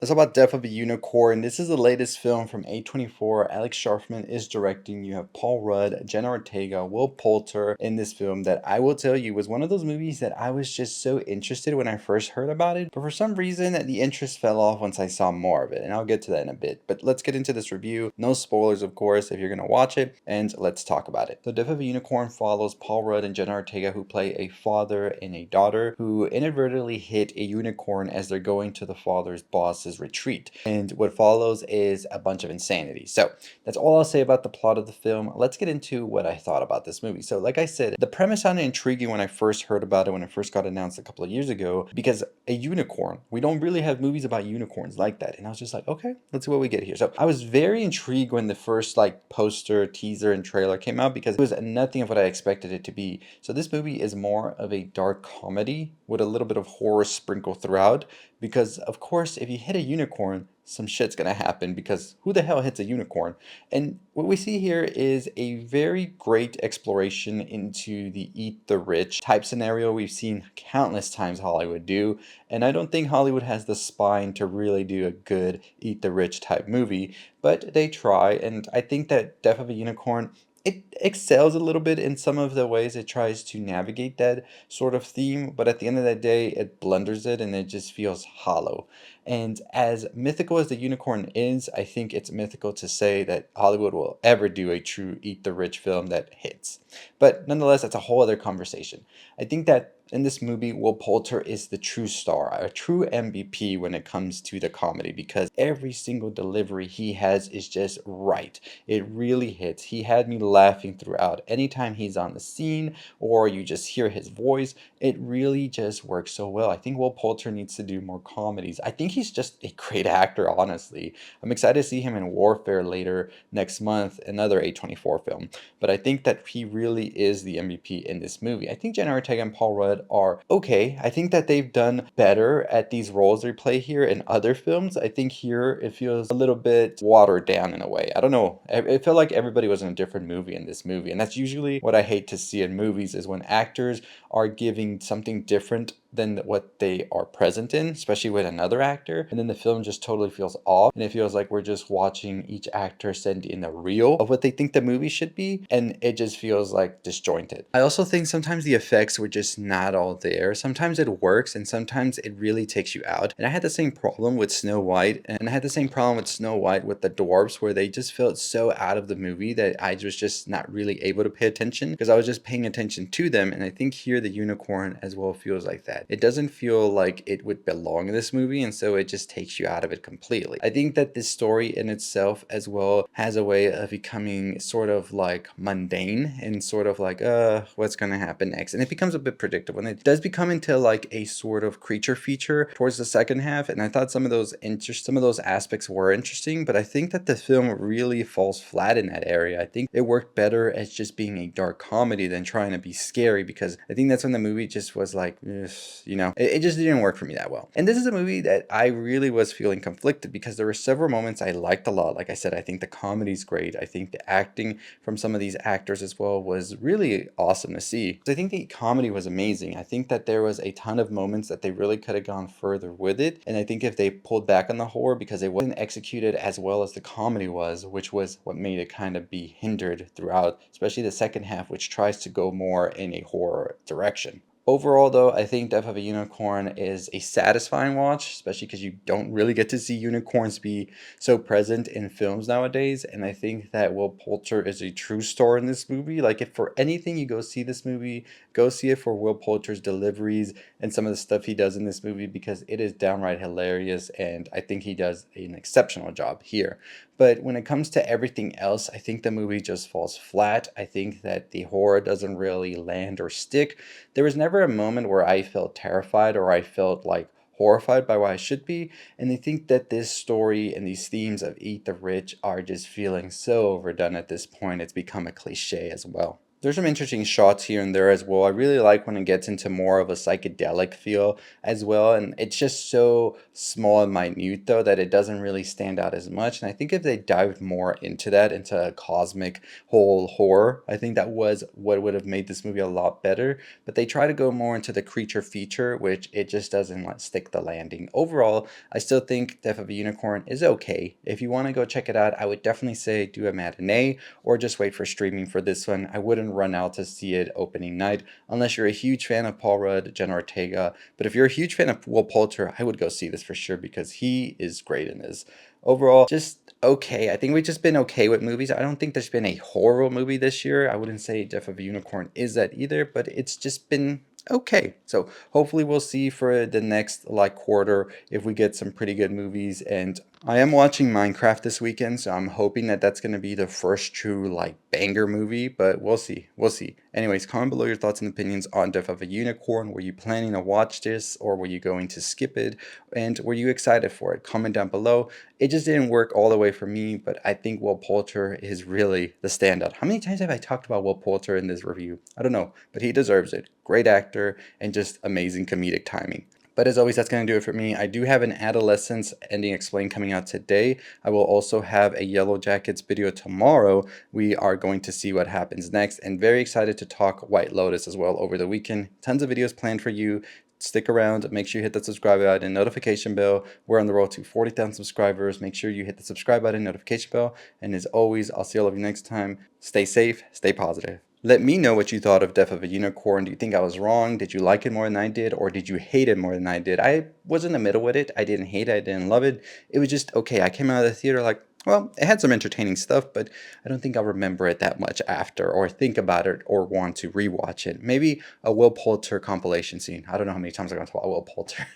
Let's talk about Death of a Unicorn. This is the latest film from A24. Alex Sharfman is directing. You have Paul Rudd, Jenna Ortega, Will Poulter in this film that I will tell you was one of those movies that I was just so interested when I first heard about it. But for some reason, the interest fell off once I saw more of it. And I'll get to that in a bit. But let's get into this review. No spoilers, of course, if you're going to watch it. And let's talk about it. So Death of a Unicorn follows Paul Rudd and Jenna Ortega, who play a father and a daughter who inadvertently hit a unicorn as they're going to the father's boss's retreat. And what follows is a bunch of insanity. So that's all I'll say about the plot of the film. Let's get into what I thought about this movie. So like I said, the premise sounded intriguing when I first heard about it, when it first got announced a couple of years ago, because a unicorn, we don't really have movies about unicorns like that. And I was just like, okay, let's see what we get here. So I was very intrigued when the first poster, teaser, and trailer came out because it was nothing of what I expected it to be. So this movie is more of a dark comedy with a little bit of horror sprinkled throughout, because of course if you hit a unicorn, some shit's gonna happen, because who the hell hits a unicorn? And what we see here is a very great exploration into the eat the rich type scenario we've seen countless times Hollywood do, and I don't think Hollywood has the spine to really do a good eat the rich type movie, but they try. And I think that Death of a Unicorn, it excels a little bit in some of the ways it tries to navigate that sort of theme, but at the end of the day, it blunders it and it just feels hollow. And as mythical as the unicorn is, I think it's mythical to say that Hollywood will ever do a true eat the rich film that hits. But nonetheless, that's a whole other conversation. I think that in this movie, Will Poulter is the true star, a true MVP when it comes to the comedy, because every single delivery he has is just right. It really hits. He had me laughing throughout. Anytime he's on the scene or you just hear his voice, it really just works so well. I think Will Poulter needs to do more comedies. I think he's just a great actor, honestly. I'm excited to see him in Warfare later next month, another A24 film. But I think that he really is the MVP in this movie. I think Jenna Ortega and Paul Rudd are okay. I think that they've done better at these roles they play here in other films. I think here it feels a little bit watered down in a way. I don't know. It felt like everybody was in a different movie in this movie. And that's usually what I hate to see in movies, is when actors are giving something different than what they are present in, especially with another actor, and then the film just totally feels off, and it feels like we're just watching each actor send in a reel of what they think the movie should be, and it just feels like disjointed. I also think sometimes the effects were just not all there. Sometimes it works and sometimes it really takes you out, and I had the same problem with Snow White, and I had the same problem with Snow White with the dwarves, where they just felt so out of the movie that I was just not really able to pay attention, because I was just paying attention to them. And I think here the unicorn as well feels like that. It doesn't feel like it would belong in this movie, and so it just takes you out of it completely. I think that this story in itself as well has a way of becoming sort of like mundane and sort of like, what's gonna happen next? And it becomes a bit predictable. And it does become into like a sort of creature feature towards the second half. And I thought some of those aspects were interesting, but I think that the film really falls flat in that area. I think it worked better as just being a dark comedy than trying to be scary, because I think that's when the movie just was like, ugh, it just didn't work for me that well. And this is a movie that I really was feeling conflicted, because there were several moments I liked a lot. Like I said, I think the comedy's great. I think the acting from some of these actors as well was really awesome to see. So I think the comedy was amazing. I think that there was a ton of moments that they really could have gone further with it. And I think if they pulled back on the horror, because it wasn't executed as well as the comedy was, which was what made it kind of be hindered throughout, especially the second half, which tries to go more in a horror direction. Overall, though, I think Death of a Unicorn is a satisfying watch, especially because you don't really get to see unicorns be so present in films nowadays. And I think that Will Poulter is a true star in this movie. Like, if for anything you go see this movie, go see it for Will Poulter's deliveries and some of the stuff he does in this movie, because it is downright hilarious. And I think he does an exceptional job here. But when it comes to everything else, I think the movie just falls flat. I think that the horror doesn't really land or stick. There was never a moment where I felt terrified or I felt like horrified by what I should be. And I think that this story and these themes of Eat the Rich are just feeling so overdone at this point. It's become a cliche as well. There's some interesting shots here and there as well. I really like when it gets into more of a psychedelic feel as well. And it's just so small and minute, though, that it doesn't really stand out as much. And I think if they dived more into that, into a cosmic whole horror, I think that was what would have made this movie a lot better. But they try to go more into the creature feature, which it just doesn't like stick the landing. Overall, I still think Death of a Unicorn is okay. If you want to go check it out, I would definitely say do a matinee or just wait for streaming for this one. I wouldn't run out to see it opening night unless you're a huge fan of Paul Rudd, Jenna Ortega. But if you're a huge fan of Will Poulter, I would go see this for sure because he is great in this. Overall, just okay. I think we've just been okay with movies. I don't think there's been a horror movie this year. I wouldn't say Death of a Unicorn is that either, but it's just been okay. So hopefully we'll see for the next like quarter if we get some pretty good movies. And I am watching Minecraft this weekend, so I'm hoping that that's going to be the first true like banger movie, but we'll see. We'll see. Anyways, comment below your thoughts and opinions on Death of a Unicorn. Were you planning to watch this or were you going to skip it? And were you excited for it? Comment down below. It just didn't work all the way for me, but I think Will Poulter is really the standout. How many times have I talked about Will Poulter in this review? I don't know, but he deserves it. Great actor and just amazing comedic timing. But as always, that's going to do it for me. I do have an Adolescence Ending Explained coming out today. I will also have a Yellow Jackets video tomorrow. We are going to see what happens next, and very excited to talk White Lotus as well over the weekend. Tons of videos planned for you. Stick around. Make sure you hit the subscribe button and notification bell. We're on the road to 40,000 subscribers. Make sure you hit the subscribe button, notification bell. And as always, I'll see all of you next time. Stay safe, stay positive. Let me know what you thought of Death of a Unicorn. Do you think I was wrong? Did you like it more than I did? Or did you hate it more than I did? I was in the middle with it. I didn't hate it. I didn't love it. It was just okay. I came out of the theater like, well, it had some entertaining stuff, but I don't think I'll remember it that much after or think about it or want to rewatch it. Maybe a Will Poulter compilation scene. I don't know how many times I'm going to talk about Will Poulter.